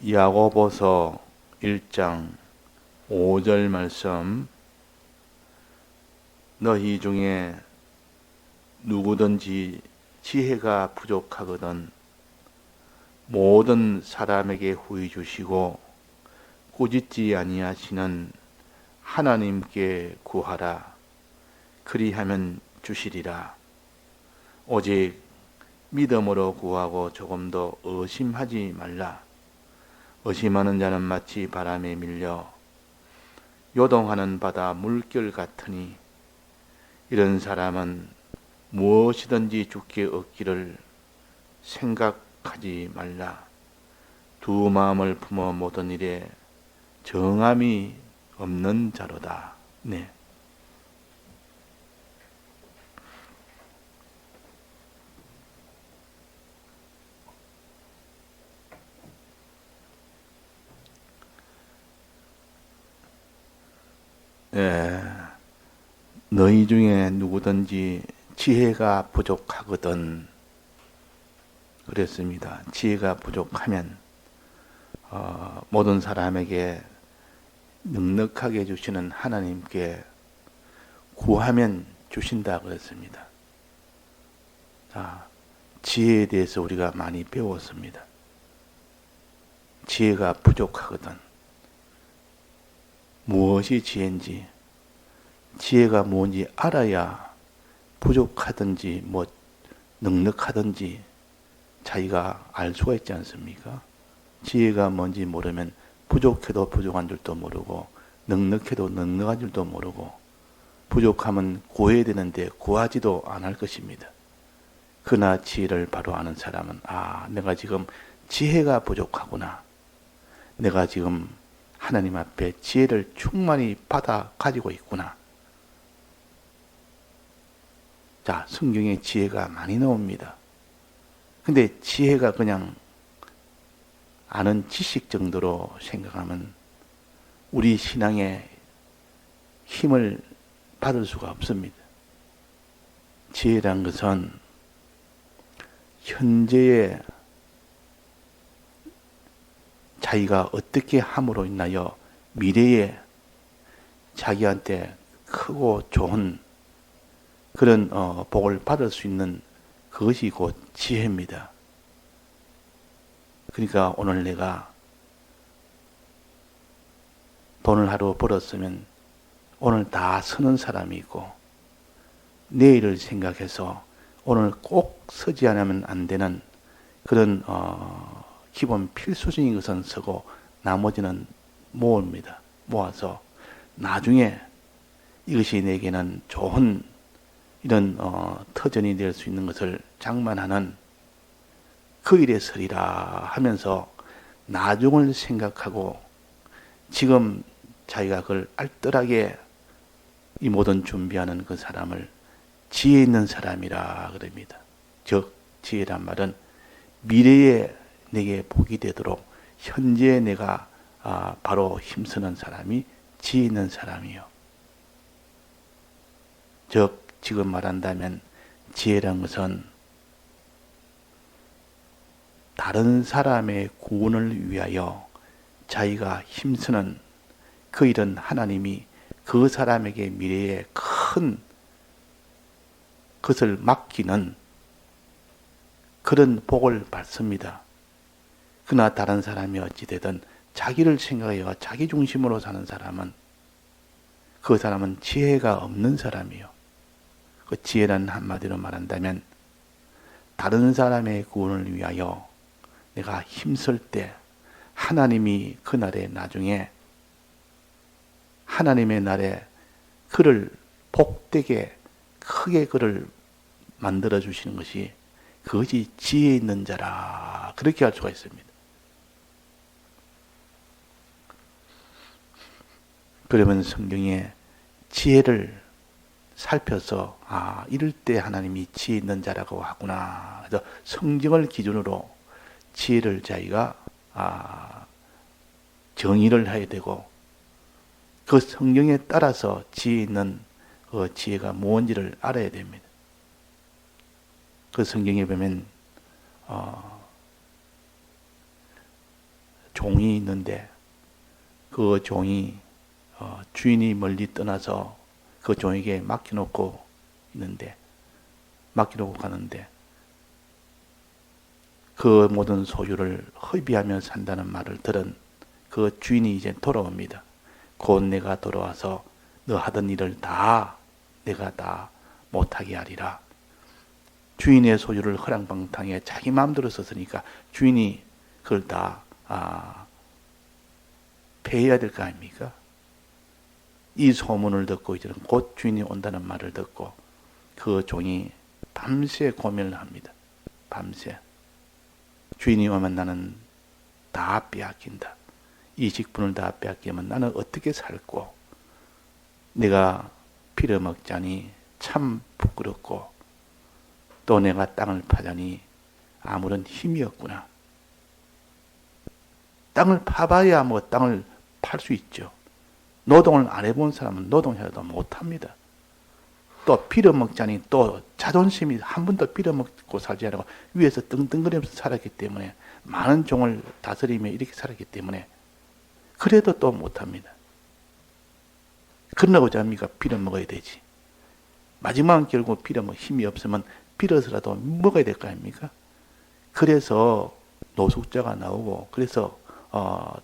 야고보서 1장 5절 말씀. 너희 중에 누구든지 지혜가 부족하거든 모든 사람에게 후히 주시고 꾸짖지 아니하시는 하나님께 구하라. 그리하면 주시리라. 오직 믿음으로 구하고 조금도 의심하지 말라. 의심하는 자는 마치 바람에 밀려 요동하는 바다 물결 같으니 이런 사람은 무엇이든지 주께 얻기를 생각하지 말라. 두 마음을 품어 모든 일에 정함이 없는 자로다. 네. 너희 중에 누구든지 지혜가 부족하거든 그랬습니다. 지혜가 부족하면 모든 사람에게 넉넉하게 주시는 하나님께 구하면 주신다 그랬습니다. 지혜에 대해서 우리가 많이 배웠습니다. 지혜가 부족하거든. 무엇이 지혜인지, 지혜가 뭔지 알아야 부족하든지 넉넉하든지 자기가 알 수가 있지 않습니까? 지혜가 뭔지 모르면 부족해도 부족한 줄도 모르고 넉넉해도 넉넉한 줄도 모르고 부족하면 구해야 되는데 구하지도 않을 것입니다. 그러나 지혜를 바로 아는 사람은 내가 지금 지혜가 부족하구나. 내가 지금 하나님 앞에 지혜를 충만히 받아 가지고 있구나. 자, 성경에 지혜가 많이 나옵니다. 근데 지혜가 그냥 아는 지식 정도로 생각하면 우리 신앙에 힘을 받을 수가 없습니다. 지혜란 것은 현재의 자기가 어떻게 함으로 인하여 미래에 자기한테 크고 좋은 그런 복을 받을 수 있는 그것이 곧 지혜입니다. 그러니까 오늘 내가 돈을 하루 벌었으면 오늘 다 쓰는 사람이 있고 내일을 생각해서 오늘 꼭 쓰지 않으면 안 되는 그런 기본 필수적인 것은 쓰고 나머지는 모읍니다. 모아서 나중에 이것이 내게는 좋은 이런 터전이 될 수 있는 것을 장만하는 그 일에 서리라 하면서 나중을 생각하고 지금 자기가 그걸 알뜰하게 이 모든 준비하는 그 사람을 지혜 있는 사람이라 그럽니다. 즉 지혜란 말은 미래에 내게 복이 되도록 현재에 내가 바로 힘쓰는 사람이 지혜 있는 사람이요. 즉 지금 말한다면 지혜란 것은 다른 사람의 구원을 위하여 자기가 힘쓰는 그 일은 하나님이 그 사람에게 미래에 큰 것을 맡기는 그런 복을 받습니다. 그러나 다른 사람이 어찌되든 자기를 생각하여 자기 중심으로 사는 사람은 그 사람은 지혜가 없는 사람이요. 그 지혜라는 한마디로 말한다면 다른 사람의 구원을 위하여 내가 힘쓸 때 하나님이 그날에 나중에 하나님의 날에 그를 복되게 크게 그를 만들어 주시는 것이 그것이 지혜 있는 자라 그렇게 할 수가 있습니다. 그러면 성경에 지혜를 살펴서 이럴 때 하나님이 지혜 있는 자라고 하구나. 그래서 성경을 기준으로 지혜를 자기가 정의를 해야 되고 그 성경에 따라서 지혜 있는 그 지혜가 무엇인지를 알아야 됩니다. 그 성경에 보면 종이 있는데 그 종이 주인이 멀리 떠나서 그 종에게 맡겨놓고 가는데 그 모든 소유를 허비하며 산다는 말을 들은 그 주인이 이제 돌아옵니다. 곧 내가 돌아와서 너 하던 일을 다 내가 다 못하게 하리라. 주인의 소유를 허랑방탕에 자기 마음대로 썼으니까 주인이 그걸 다 폐해야 될 거 아닙니까? 이 소문을 듣고 이제는 곧 주인이 온다는 말을 듣고 그 종이 밤새 고민을 합니다. 밤새. 주인이 오면 나는 다 빼앗긴다. 이 직분을 다 빼앗기면 나는 어떻게 살고, 내가 빌어먹자니 참 부끄럽고, 또 내가 땅을 파자니 아무런 힘이 없구나. 땅을 파봐야 뭐 땅을 팔 수 있죠. 노동을 안 해본 사람은 노동해도 못합니다. 또 빌어먹자니 또 자존심이 한 번도 빌어먹고 살지 않고 위에서 떵떵거리면서 살았기 때문에, 많은 종을 다스리며 이렇게 살았기 때문에 그래도 또 못합니다. 그러고자 합니까? 빌어먹어야 되지. 마지막은 결국 힘이 없으면 빌어서라도 먹어야 될 거 아닙니까? 그래서 노숙자가 나오고, 그래서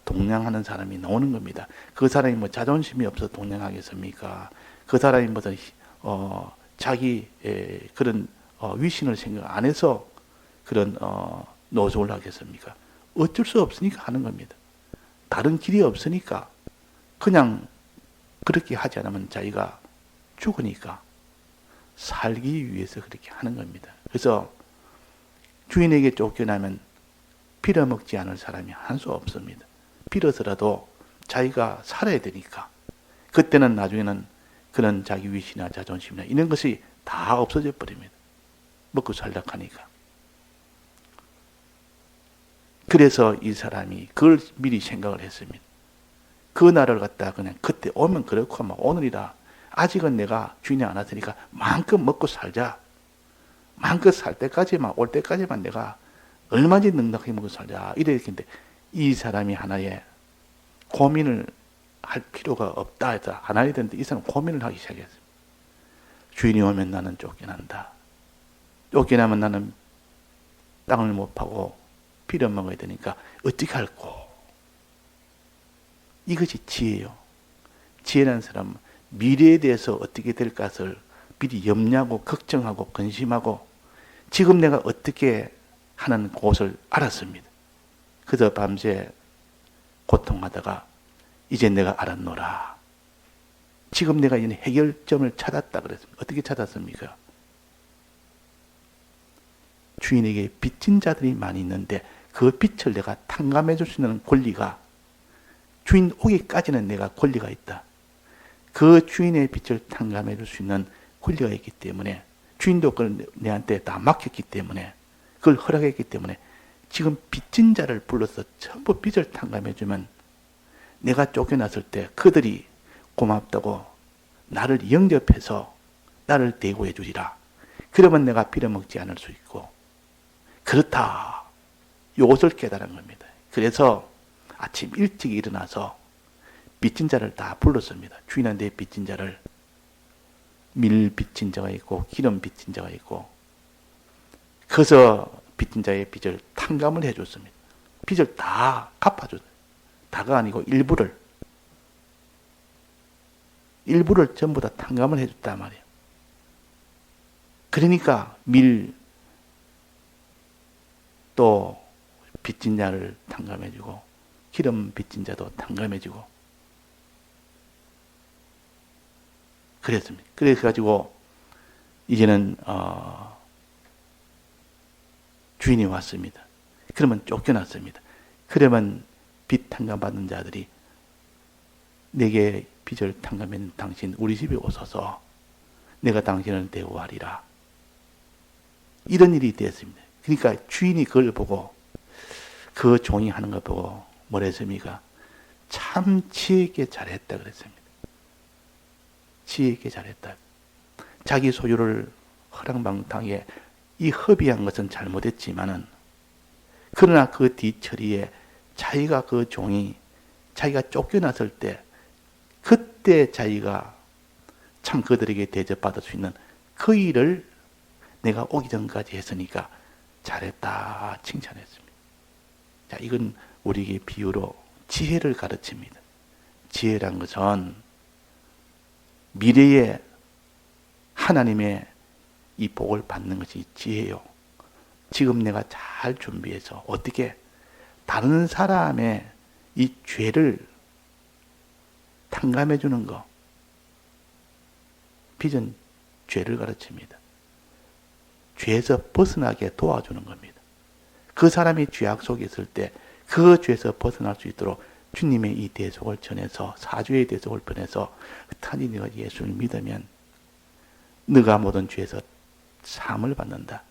동냥하는 사람이 나오는 겁니다. 그 사람이 뭐 자존심이 없어서 동냥하겠습니까? 그 사람이 무슨 자기 그런 위신을 생각 안 해서 그런 노숙을 하겠습니까? 어쩔 수 없으니까 하는 겁니다. 다른 길이 없으니까 그냥 그렇게 하지 않으면 자기가 죽으니까 살기 위해서 그렇게 하는 겁니다. 그래서 주인에게 쫓겨나면 빌어먹지 않을 사람이 한 수 없습니다. 빌어서라도 자기가 살아야 되니까. 그때는 나중에는 그런 자기 위신이나 자존심이나 이런 것이 다 없어져 버립니다. 먹고 살려고 하니까. 그래서 이 사람이 그걸 미리 생각을 했습니다. 그 날을 갖다 그냥 그때 오면 그렇고 막 오늘이라 아직은 내가 주인이 안 왔으니까 마음껏 먹고 살자. 마음껏 살 때까지만, 올 때까지만 내가 얼마든지 넉넉하게 먹고 살자. 이랬는데 이 사람이 하나의 고민을 할 필요가 없다 해서 안 해야 되는데 이 사람은 고민을 하기 시작했어요. 주인이 오면 나는 쫓겨난다. 쫓겨나면 나는 땅을 못 파고 빌어먹어야 되니까 어떻게 할꼬? 이것이 지혜요. 지혜라는 사람은 미래에 대해서 어떻게 될 것을 미리 염려하고 걱정하고 근심하고 지금 내가 어떻게 하는 곳을 알았습니다. 그래서 밤새 고통하다가 이제 내가 알았노라. 지금 내가 이 해결점을 찾았다 그랬습니다. 어떻게 찾았습니까? 주인에게 빚진 자들이 많이 있는데 그 빚을 내가 탕감해 줄 수 있는 권리가, 주인 오기까지는 내가 권리가 있다. 그 주인의 빚을 탕감해 줄 수 있는 권리가 있기 때문에, 주인도 그걸 내한테 다 맡겼기 때문에, 그걸 허락했기 때문에 지금 빚진 자를 불러서 전부 빚을 탕감해 주면 내가 쫓겨났을 때 그들이 고맙다고 나를 영접해서 나를 대우해 주리라. 그러면 내가 빌어먹지 않을 수 있고, 그렇다. 이것을 깨달은 겁니다. 그래서 아침 일찍 일어나서 빚진 자를 다 불렀습니다. 주인한테 빚진 자를, 밀 빚진 자가 있고 기름 빚진 자가 있고, 그래서 빚진 자의 빚을 탕감을 해줬습니다. 빚을 다 갚아줬어요. 다가 아니고 일부를 전부 다 탕감을 해줬단 말이에요. 그러니까 밀 또 빚진 자를 탕감해주고 기름 빚진 자도 탕감해주고 그랬습니다. 그래가지고 이제는 주인이 왔습니다. 그러면 쫓겨났습니다. 그러면 빚 탕감받는 자들이 내게 빚을 탕감한 당신 우리 집에 오소서, 내가 당신을 대우하리라. 이런 일이 되었습니다. 그러니까 주인이 그걸 보고, 그 종이 하는 걸 보고 뭐라 했습니까? 참 지혜 있게 잘했다 그랬습니다. 지혜 있게 잘했다. 자기 소유를 허랑방탕에 이 허비한 것은 잘못했지만은, 그러나 그 뒤처리에 자기가 그 종이 자기가 쫓겨났을 때 그때 자기가 참 그들에게 대접받을 수 있는 그 일을 내가 오기 전까지 했으니까 잘했다 칭찬했습니다. 자, 이건 우리에게 비유로 지혜를 가르칩니다. 지혜란 것은 미래에 하나님의 이 복을 받는 것이 지혜요. 지금 내가 잘 준비해서 어떻게 다른 사람의 이 죄를 탕감해 주는 거. 빚은 죄를 가르칩니다. 죄에서 벗어나게 도와주는 겁니다. 그 사람이 죄악 속에 있을 때 그 죄에서 벗어날 수 있도록 주님의 이 대속을 전해서 사주의 대속을 전해서 탄이 네가 예수를 믿으면 네가 모든 죄에서 사함을 받는다.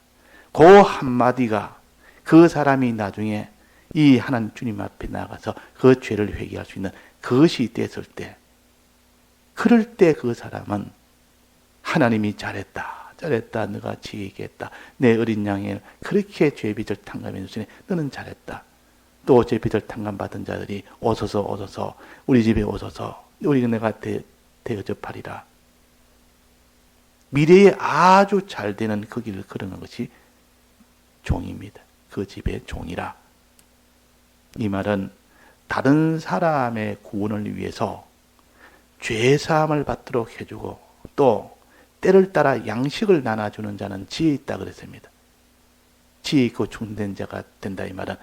그 한마디가 그 사람이 나중에 이 하나님 주님 앞에 나가서 그 죄를 회개할 수 있는 그것이 됐을 때 그럴 때 그 사람은 하나님이 잘했다. 잘했다. 너가 지혜 있게 했다. 내 어린 양을 그렇게 죄빚을 탕감해 주시니 너는 잘했다. 또 죄빚을 탕감받은 자들이 오소서 우리 집에 오소서 우리 내가 대접하리라. 미래에 아주 잘 되는 그 길을 걸어가는 것이 종입니다. 그 집의 종이라. 이 말은 다른 사람의 구원을 위해서 죄사함을 받도록 해주고 또 때를 따라 양식을 나눠주는 자는 지혜 있다 그랬습니다. 지혜 있고 충된 자가 된다 이 말은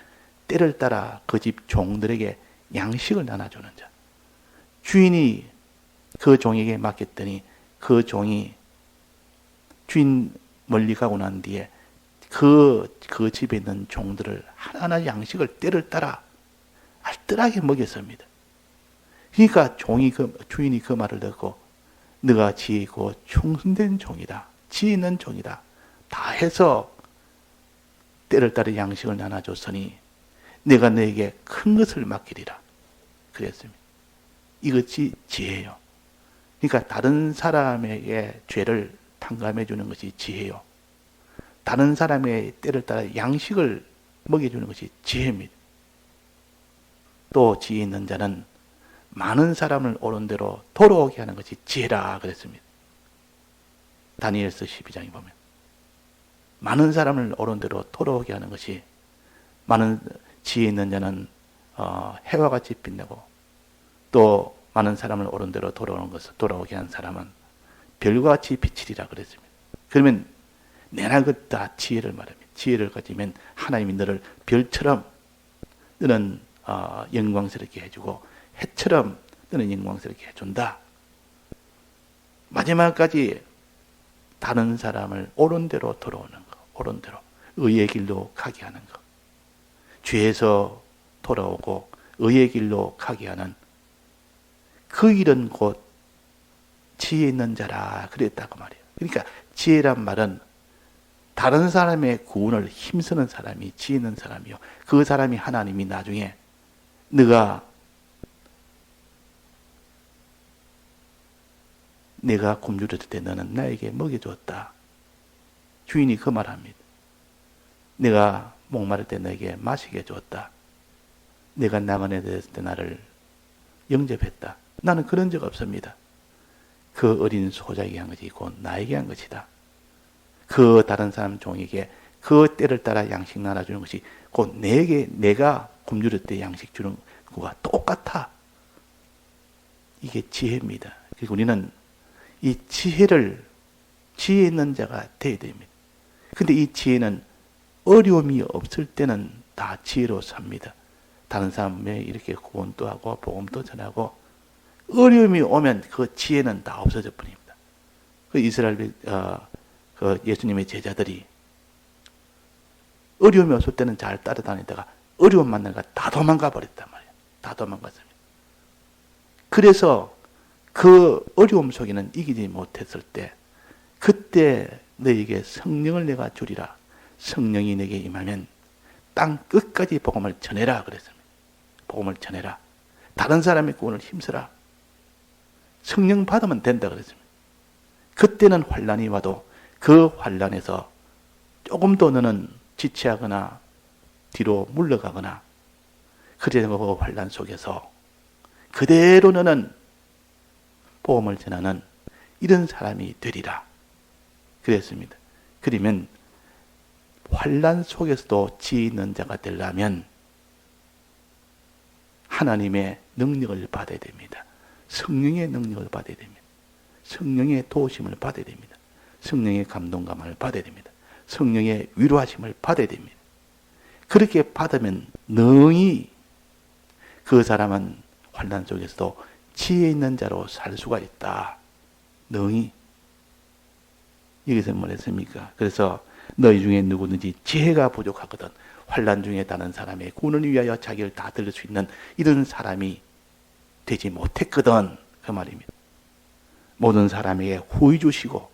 때를 따라 그 집 종들에게 양식을 나눠주는 자. 주인이 그 종에게 맡겼더니 그 종이 주인 멀리 가고 난 뒤에 그 집에 있는 종들을 하나하나 양식을 때를 따라 알뜰하게 먹였습니다. 그러니까 주인이 그 말을 듣고 너가 지혜 있고 충성된 종이다. 지혜 있는 종이다. 다 해서 때를 따라 양식을 나눠줬으니 내가 너에게 큰 것을 맡기리라. 그랬습니다. 이것이 지혜예요. 그러니까 다른 사람에게 죄를 탕감해 주는 것이 지혜요. 다른 사람의 때를 따라 양식을 먹여주는 것이 지혜입니다. 또 지혜 있는 자는 많은 사람을 옳은 대로 돌아오게 하는 것이 지혜라 그랬습니다. 다니엘서 12장에 보면 많은 사람을 옳은 대로 돌아오게 하는 것이 많은 지혜 있는 자는 해와 같이 빛나고 또 많은 사람을 옳은 대로 돌아오게 한 사람은 별과 같이 비치리라 그랬습니다. 그러면 내나 그다 지혜를 말합니다. 지혜를 가지면 하나님이 너를 별처럼 너는 영광스럽게 해주고 해처럼 너는 영광스럽게 해준다. 마지막까지 다른 사람을 옳은 대로 돌아오는 것, 옳은 대로 의의 길로 가게 하는 것, 죄에서 돌아오고 의의 길로 가게 하는 그 일은 곧 지혜 있는 자라 그랬다고 말이에요. 그러니까 지혜란 말은 다른 사람의 구원을 힘쓰는 사람이 지혜 있는 사람이요. 그 사람이 하나님이 나중에 내가 굶주렸을 때 너는 나에게 먹여줬다. 주인이 그 말합니다. 내가 목마를 때 너에게 마시게 줬다. 내가 나그네 됐을 때 나를 영접했다. 나는 그런 적 없습니다. 그 어린 소자에게 한 것이 곧 나에게 한 것이다. 그 다른 사람 종에게 그 때를 따라 양식 나눠주는 것이 곧 내가 굶주릴 때 양식 주는 것과 똑같아. 이게 지혜입니다. 그리고 우리는 이 지혜 있는 자가 되어야 됩니다. 근데 이 지혜는 어려움이 없을 때는 다 지혜로 삽니다. 다른 사람에 이렇게 구원도 하고 복음도 전하고 어려움이 오면 그 지혜는 다 없어져 버립니다. 그 이스라엘 그 예수님의 제자들이 어려움이 없을 때는 잘 따라다니다가 어려움 만나니까 다 도망가 버렸단 말이에요. 다 도망갔습니다. 그래서 그 어려움 속에는 이기지 못했을 때 그때 너에게 성령을 내가 주리라. 성령이 내게 임하면 땅 끝까지 복음을 전해라 그랬습니다. 복음을 전해라. 다른 사람의 구원을 힘쓰라. 성령 받으면 된다 그랬습니다. 그때는 환란이 와도 그 환란에서 조금도 너는 지체하거나 뒤로 물러가거나 그런 환란 속에서 그대로 너는 복음을 전하는 이런 사람이 되리라. 그랬습니다. 그러면 환란 속에서도 지혜 있는 자가 되려면 하나님의 능력을 받아야 됩니다. 성령의 능력을 받아야 됩니다. 성령의 도우심을 받아야 됩니다. 성령의 감동감을 받아야 됩니다. 성령의 위로하심을 받아야 됩니다. 그렇게 받으면 능히 그 사람은 환난 속에서도 지혜 있는 자로 살 수가 있다. 능히. 여기서 뭐랬습니까? 그래서 너희 중에 누구든지 지혜가 부족하거든 환난 중에 다른 사람의 구원을 위하여 자기를 다 들을 수 있는 이런 사람이 되지 못했거든. 그 말입니다. 모든 사람에게 후히 주시고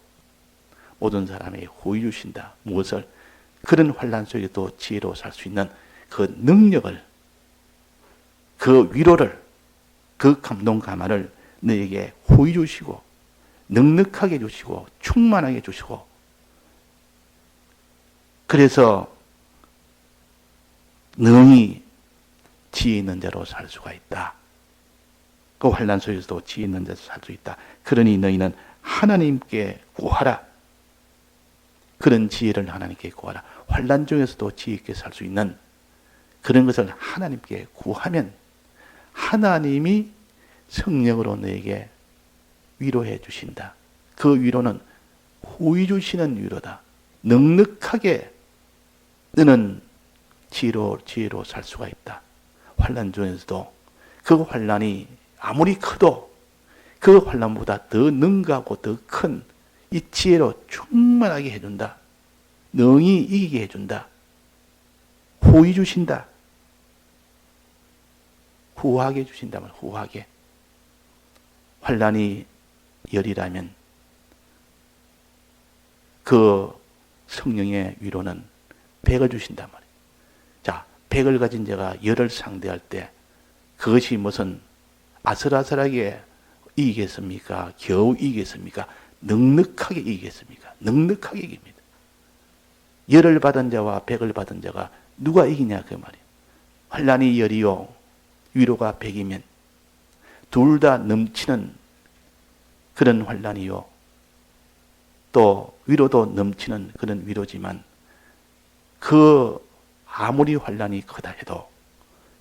모든 사람에게 후히 주신다. 무엇을? 그런 환난 속에도 지혜로 살 수 있는 그 능력을, 그 위로를, 그 감동 감화를 너에게 후히 주시고 넉넉하게 주시고 충만하게 주시고 그래서 능히 지혜 있는 자로 살 수가 있다. 그 환난 속에서도 지혜 있는 자로 살 수 있다. 그러니 너희는 하나님께 구하라. 그런 지혜를 하나님께 구하라. 환난 중에서도 지혜 있게 살 수 있는 그런 것을 하나님께 구하면 하나님이 성령으로 너에게 위로해 주신다. 그 위로는 후히 주시는 위로다. 넉넉하게 너는 지혜로 살 수가 있다. 환난 중에서도 그 환난이 아무리 커도 그 환난보다 더 능가하고 더 큰 이 지혜로 충만하게 해준다. 능히 이기게 해준다. 후히 주신다. 후하게 주신다면 후하게. 환난이 열이라면 그 성령의 위로는 100을 주신단 말이에요. 자, 100을 가진 자가 열을 상대할 때 그것이 무슨 아슬아슬하게 이기겠습니까? 겨우 이기겠습니까? 넉넉하게 이기겠습니까? 넉넉하게 이깁니다. 열을 받은 자와 100을 받은 자가 누가 이기냐 그 말이에요. 환난이 열이요 위로가 100이면 둘 다 넘치는 그런 환난이요 또 위로도 넘치는 그런 위로지만 그 아무리 환난이 크다 해도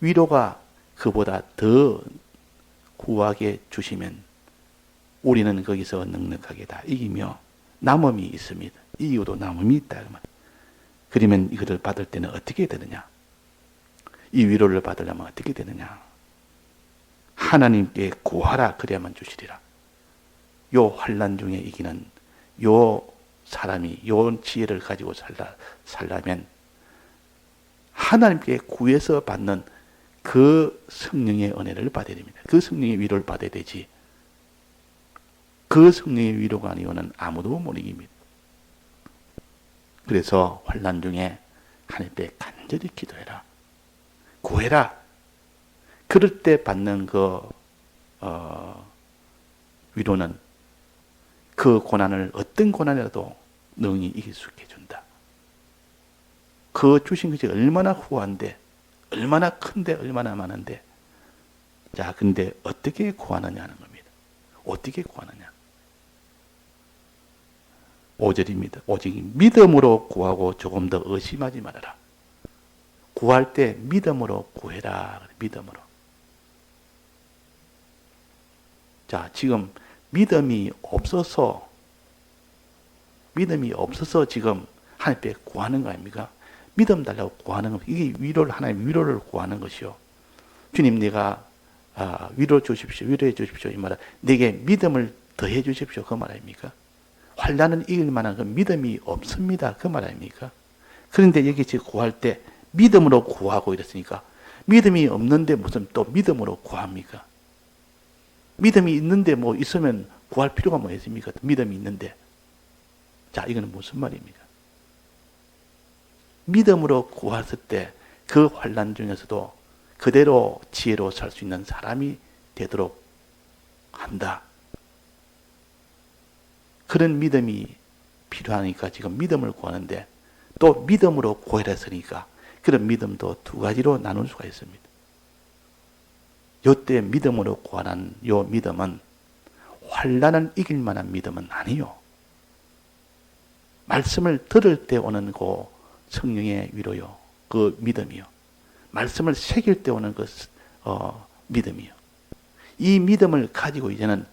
위로가 그보다 더 구하게 주시면 우리는 거기서 넉넉하게 다 이기며 남음이 있습니다. 이기고도 남음이 있다. 그러면 이것을 받을 때는 어떻게 되느냐? 이 위로를 받으려면 어떻게 되느냐? 하나님께 구하라 그래야만 주시리라. 요 환난 중에 이기는 요 사람이 요 지혜를 가지고 살려면 하나님께 구해서 받는 그 성령의 은혜를 받아야 됩니다. 그 성령의 위로를 받아야 되지. 그 성령의 위로가 아니고는 아무도 못 이깁니다. 그래서 환난 중에 하나님께 간절히 기도해라. 구해라. 그럴 때 받는 그 위로는 그 고난을 어떤 고난이라도 능히 이길 수 있게 해준다. 그 주신 것이 얼마나 후한데 얼마나 큰데 얼마나 많은데 자 근데 어떻게 구하느냐는 겁니다. 어떻게 구하느냐. 5절입니다. 오직 믿음으로 구하고 조금 더 의심하지 말아라. 구할 때 믿음으로 구해라. 믿음으로. 자, 지금 믿음이 없어서 지금 하나님께 구하는 거 아닙니까? 믿음 달라고 구하는 거. 이게 하나님 위로를 구하는 것이요. 주님, 내가 위로 주십시오. 위로해 주십시오. 이 말은 내게 믿음을 더해 주십시오. 그 말 아닙니까? 환난을 이길 만한 그 믿음이 없습니다. 그 말 아닙니까? 그런데 여기 지금 구할 때 믿음으로 구하고 이랬으니까 믿음이 없는데 무슨 또 믿음으로 구합니까? 믿음이 있는데 뭐 있으면 구할 필요가 뭐 있습니까? 믿음이 있는데. 자, 이거는 무슨 말입니까? 믿음으로 구했을 때 그 환난 중에서도 그대로 지혜로 살 수 있는 사람이 되도록 한다. 그런 믿음이 필요하니까 지금 믿음을 구하는데 또 믿음으로 구하라 했으니까 그런 믿음도 두 가지로 나눌 수가 있습니다. 요때 믿음으로 구하는 요 믿음은 환난을 이길 만한 믿음은 아니요. 말씀을 들을 때 오는 그 성령의 위로요. 그 믿음이요. 말씀을 새길 때 오는 그 믿음이요. 이 믿음을 가지고 이제는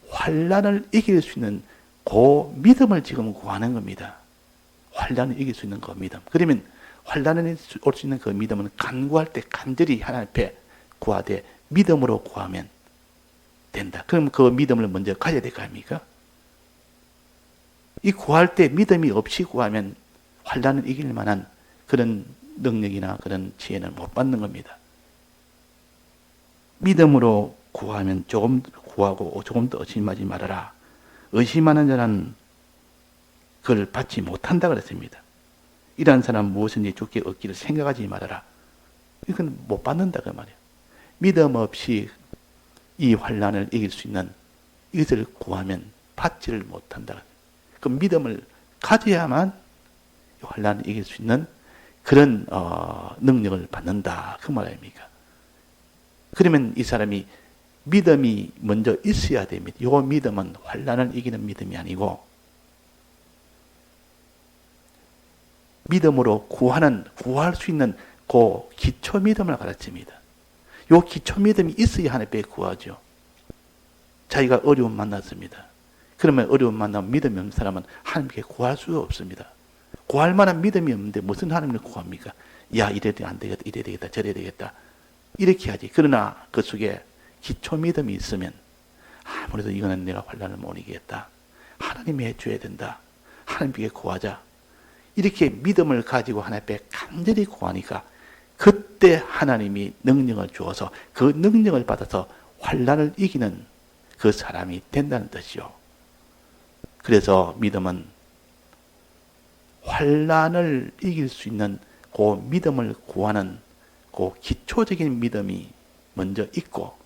환난을 이길 수 있는 그 믿음을 지금 구하는 겁니다. 환난을 이길 수 있는 그 믿음. 그러면 환난에 올 수 있는 그 믿음은 간구할 때 간절히 하나님 앞에 구하되 믿음으로 구하면 된다. 그럼 그 믿음을 먼저 가져야 될 거 아닙니까? 이 구할 때 믿음이 없이 구하면 환난을 이길 만한 그런 능력이나 그런 지혜는 못 받는 겁니다. 믿음으로 구하면 조금 구하고 조금 더 의심하지 말아라. 의심하는 자는 그걸 받지 못한다 그랬습니다. 이러한 사람은 무엇인지 주께 얻기를 생각하지 말아라. 이건 못 받는다 그 말이에요. 믿음 없이 이 환난을 이길 수 있는 이것을 구하면 받지를 못한다. 그 믿음을 가져야만 환난을 이길 수 있는 그런 능력을 받는다 그 말 아닙니까? 그러면 이 사람이 믿음이 먼저 있어야 됩니다. 이 믿음은 환난을 이기는 믿음이 아니고 믿음으로 구할 수 있는 그 기초 믿음을 가르칩니다. 이 기초 믿음이 있어야 하나님께 구하죠. 자기가 어려움 만났습니다. 그러면 어려움 만나면 믿음이 없는 사람은 하나님께 구할 수가 없습니다. 구할 만한 믿음이 없는데 무슨 하나님을 구합니까? 야, 이래도 안 되겠다, 이래야 되겠다, 저래야 되겠다. 이렇게 하지. 그러나 그 속에 기초 믿음이 있으면 아무래도 이거는 내가 환난을 못 이기겠다. 하나님이 해줘야 된다. 하나님께 구하자. 이렇게 믿음을 가지고 하나님께 간절히 구하니까 그때 하나님이 능력을 주어서 그 능력을 받아서 환난을 이기는 그 사람이 된다는 뜻이요. 그래서 믿음은 환난을 이길 수 있는 그 믿음을 구하는 그 기초적인 믿음이 먼저 있고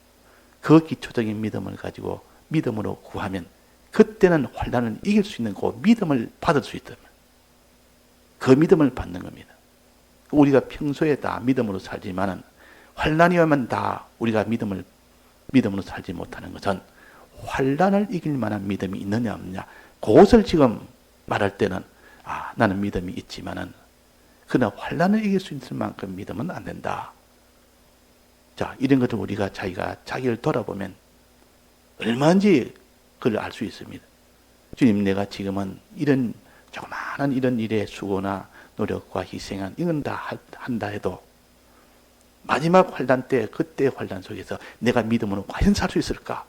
그 기초적인 믿음을 가지고 믿음으로 구하면 그때는 환난을 이길 수 있는 그 믿음을 받을 수 있다. 그 믿음을 받는 겁니다. 우리가 평소에 다 믿음으로 살지만은 환난이 오면 다 우리가 믿음으로 살지 못하는 것은 환난을 이길 만한 믿음이 있느냐 없느냐 그것을 지금 말할 때는 나는 믿음이 있지만은 그러나 환난을 이길 수 있을 만큼 믿으면 안 된다. 자, 이런 것을 우리가 자기를 돌아보면 얼마인지 그걸 알 수 있습니다. 주님, 내가 지금은 이런 조그마한 이런 일에 수고나 노력과 희생한 이건 다 한다 해도 마지막 환난 때 그때 환난 속에서 내가 믿음으로 과연 살 수 있을까?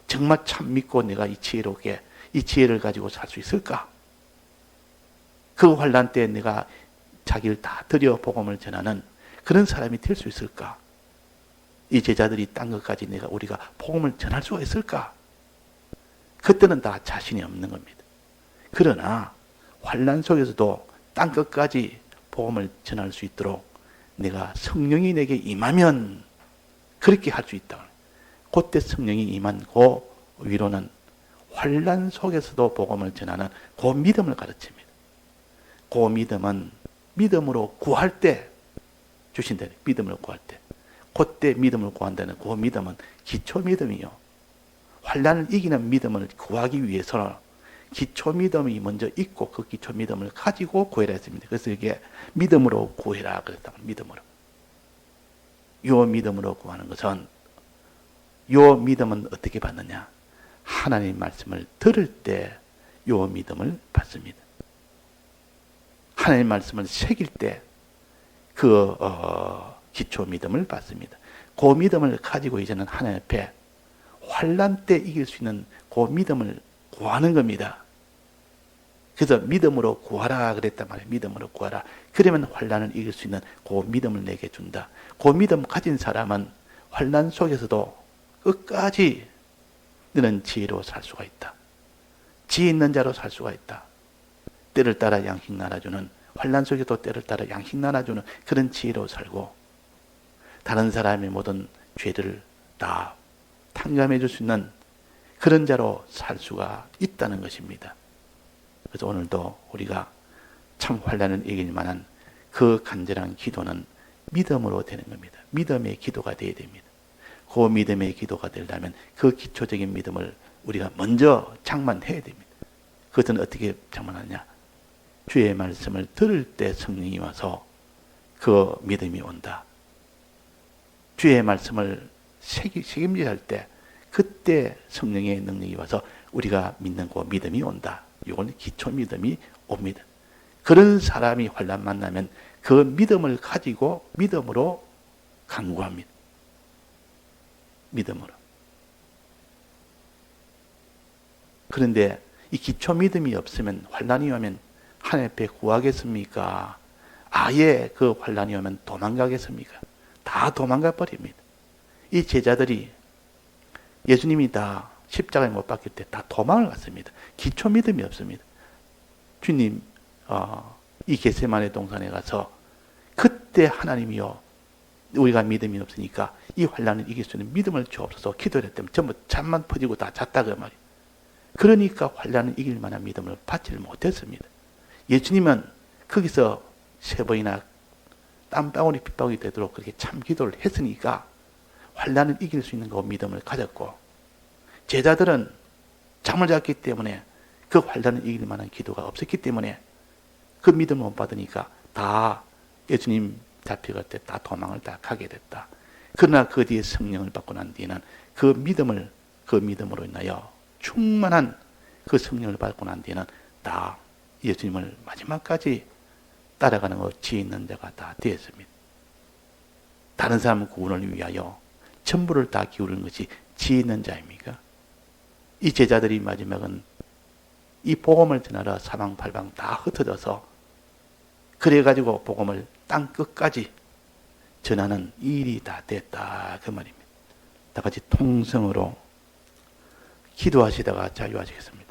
정말 참 믿고 내가 이 지혜를 가지고 살 수 있을까? 그 환난 때 내가 자기를 다 들여 복음을 전하는 그런 사람이 될 수 있을까? 이 제자들이 딴 것까지 우리가 복음을 전할 수가 있을까? 그때는 다 자신이 없는 겁니다. 그러나 환난 속에서도 딴 것까지 복음을 전할 수 있도록 내가 성령이 내게 임하면 그렇게 할 수 있다. 그때 성령이 임한 그 위로는 환난 속에서도 복음을 전하는 그 믿음을 가르칩니다. 그 믿음은 믿음으로 구할 때 주신다는 믿음으로 구할 때 그때 믿음을 구한다는 그 믿음은 기초 믿음이요. 환난을 이기는 믿음을 구하기 위해서는 기초 믿음이 먼저 있고 그 기초 믿음을 가지고 구해라 했습니다. 그래서 이게 믿음으로 구해라 그랬다. 믿음으로. 요 믿음으로 구하는 것은 요 믿음은 어떻게 받느냐? 하나님 말씀을 들을 때 요 믿음을 받습니다. 하나님 말씀을 새길 때 그 기초 믿음을 받습니다. 그 믿음을 가지고 이제는 하나님 앞에 환난 때 이길 수 있는 그 믿음을 구하는 겁니다. 그래서 믿음으로 구하라 그랬단 말이에요. 믿음으로 구하라. 그러면 환난을 이길 수 있는 그 믿음을 내게 준다. 그 믿음 가진 사람은 환난 속에서도 끝까지 너는 지혜로 살 수가 있다. 지혜 있는 자로 살 수가 있다. 때를 따라 양식 나눠주는 환난 속에도 때를 따라 양식 나눠주는 그런 지혜로 살고 다른 사람의 모든 죄를 다 탕감해 줄 수 있는 그런 자로 살 수가 있다는 것입니다. 그래서 오늘도 우리가 참 환난을 이길 만한 그 간절한 기도는 믿음으로 되는 겁니다. 믿음의 기도가 되어야 됩니다. 그 믿음의 기도가 되려면 그 기초적인 믿음을 우리가 먼저 장만해야 됩니다. 그것은 어떻게 장만하냐? 주의 말씀을 들을 때 성령이 와서 그 믿음이 온다. 주의 말씀을 책임질 때 그때 성령의 능력이 와서 우리가 믿는 그 믿음이 온다. 이건 기초 믿음이 옵니다. 그런 사람이 환난 만나면 그 믿음을 가지고 믿음으로 간구합니다. 믿음으로. 그런데 이 기초 믿음이 없으면 환난이 오면 하나님 앞에 구하겠습니까? 아예 그 환난이 오면 도망가겠습니까? 다 도망가 버립니다. 이 제자들이 예수님이 다 십자가에 못 박힐 때 다 도망을 갔습니다. 기초 믿음이 없습니다. 주님, 이 겟세마네 동산에 가서 그때 하나님이요, 우리가 믿음이 없으니까 이 환난을 이길 수 있는 믿음을 주옵소서 기도를 했더니 전부 잠만 퍼지고 다 잤다 그 말이에요. 그러니까 환난을 이길 만한 믿음을 받지를 못했습니다. 예수님은 거기서 3번이나 땀방울이 빗방울이 되도록 그렇게 참 기도를 했으니까 환난을 이길 수 있는 그 믿음을 가졌고, 제자들은 잠을 잤기 때문에 그 환난을 이길 만한 기도가 없었기 때문에 그 믿음을 못 받으니까 다 예수님 잡혀갈 때 다 도망을 다 가게 됐다. 그러나 그 뒤에 성령을 받고 난 뒤에는 그 믿음으로 인하여 충만한 그 성령을 받고 난 뒤에는 다 예수님을 마지막까지 따라가는 지혜 있는 자가 다 되었습니다. 다른 사람 구원을 위하여 전부를 다 기울이는 것이 지혜 있는 자입니까? 이 제자들이 마지막은 이 복음을 전하러 사방팔방 다 흩어져서 그래가지고 복음을 땅 끝까지 전하는 일이 다 됐다 그 말입니다. 다 같이 통성으로 기도하시다가 자유하시겠습니다.